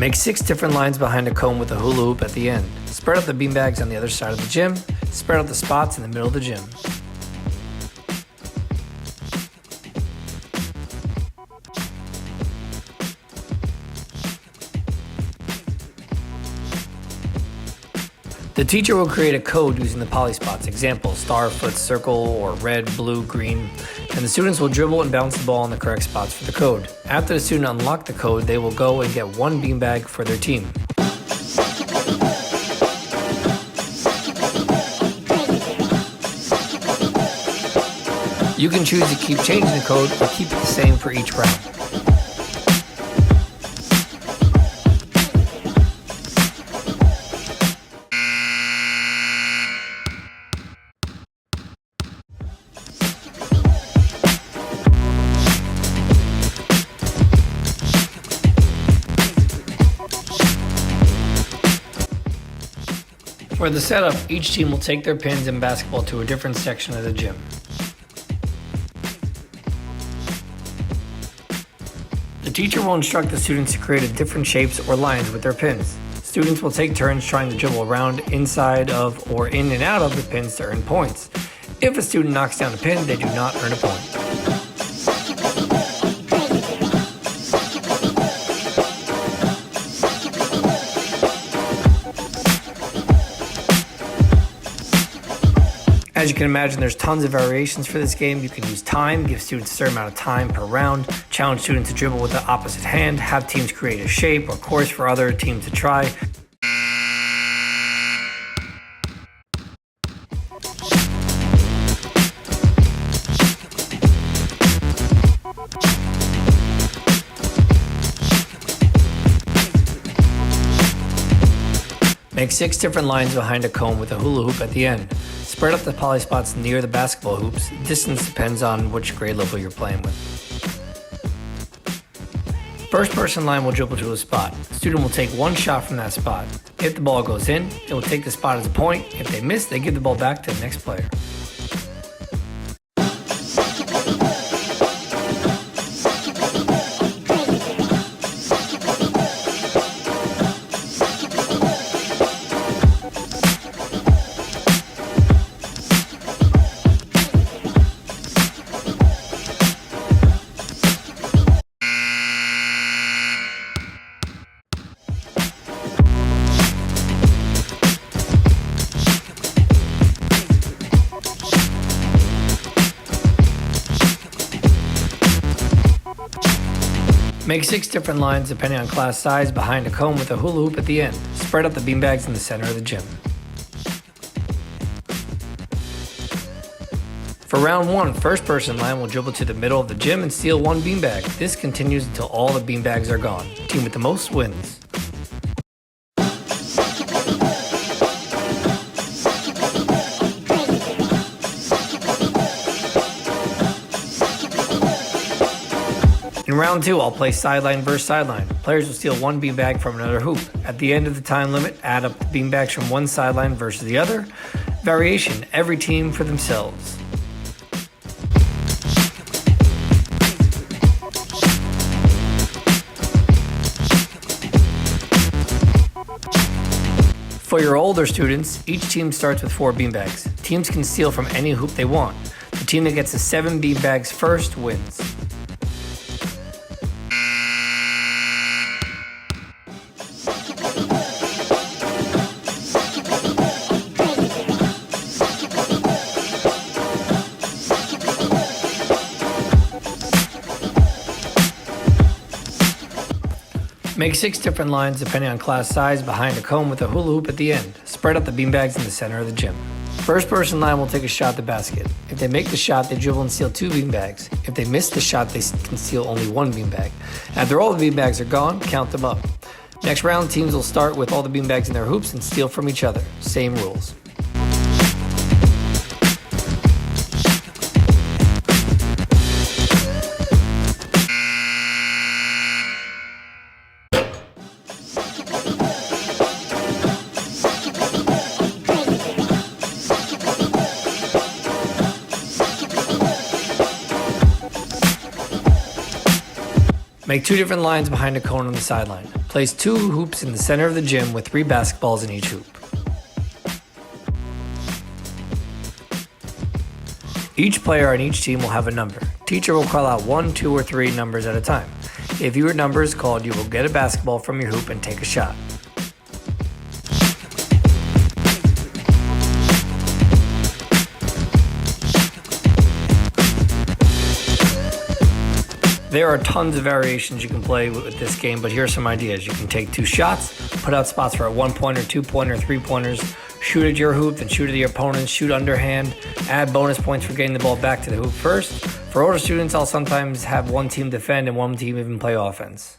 Make 6 different lines behind a cone with a hula hoop at the end. Spread out the beanbags on the other side of the gym. Spread out the spots in the middle of the gym. The teacher will create a code using the poly spots, example, star, foot, circle, or red, blue, green, and the students will dribble and bounce the ball in the correct spots for the code. After the student unlocks the code, they will go and get 1 beanbag for their team. You can choose to keep changing the code or keep it the same for each round. For the setup, each team will take their pins and basketball to a different section of the gym. The teacher will instruct the students to create different shapes or lines with their pins. Students will take turns trying to dribble around, inside of, or in and out of the pins to earn points. If a student knocks down a pin, they do not earn a point. As you can imagine, there's tons of variations for this game. You can use time, give students a certain amount of time per round, challenge students to dribble with the opposite hand, have teams create a shape or course for other teams to try. Make 6 different lines behind a cone with a hula hoop at the end. Spread out the poly spots near the basketball hoops. Distance depends on which grade level you're playing with. First person line will dribble to a spot. The student will take 1 shot from that spot. If the ball goes in, they will take the spot as a point. If they miss, they give the ball back to the next player. Make 6 different lines depending on class size behind a cone with a hula hoop at the end. Spread out the beanbags in the center of the gym. For round 1, first person line will dribble to the middle of the gym and steal 1 beanbag. This continues until all the beanbags are gone. Team with the most wins. In round 2, I'll play sideline versus sideline. Players will steal 1 beanbag from another hoop. At the end of the time limit, add up the beanbags from one sideline versus the other. Variation, every team for themselves. For your older students, each team starts with 4 beanbags. Teams can steal from any hoop they want. The team that gets the 7 beanbags first wins. Make 6 different lines depending on class size behind a cone with a hula hoop at the end. Spread out the beanbags in the center of the gym. First person line will take a shot at the basket. If they make the shot, they dribble and steal 2 beanbags. If they miss the shot, they can steal only 1 beanbag. After all the beanbags are gone, count them up. Next round, teams will start with all the beanbags in their hoops and steal from each other. Same rules. Make 2 different lines behind a cone on the sideline. Place 2 hoops in the center of the gym with 3 basketballs in each hoop. Each player on each team will have a number. Teacher will call out 1, 2, or 3 numbers at a time. If your number is called, you will get a basketball from your hoop and take a shot. There are tons of variations you can play with this game, but here are some ideas. You can take 2 shots, put out spots for a 1-pointer, 2-pointer, 3-pointers, shoot at your hoop, then shoot at the opponent, shoot underhand, add bonus points for getting the ball back to the hoop first. For older students, I'll sometimes have one team defend and one team even play offense.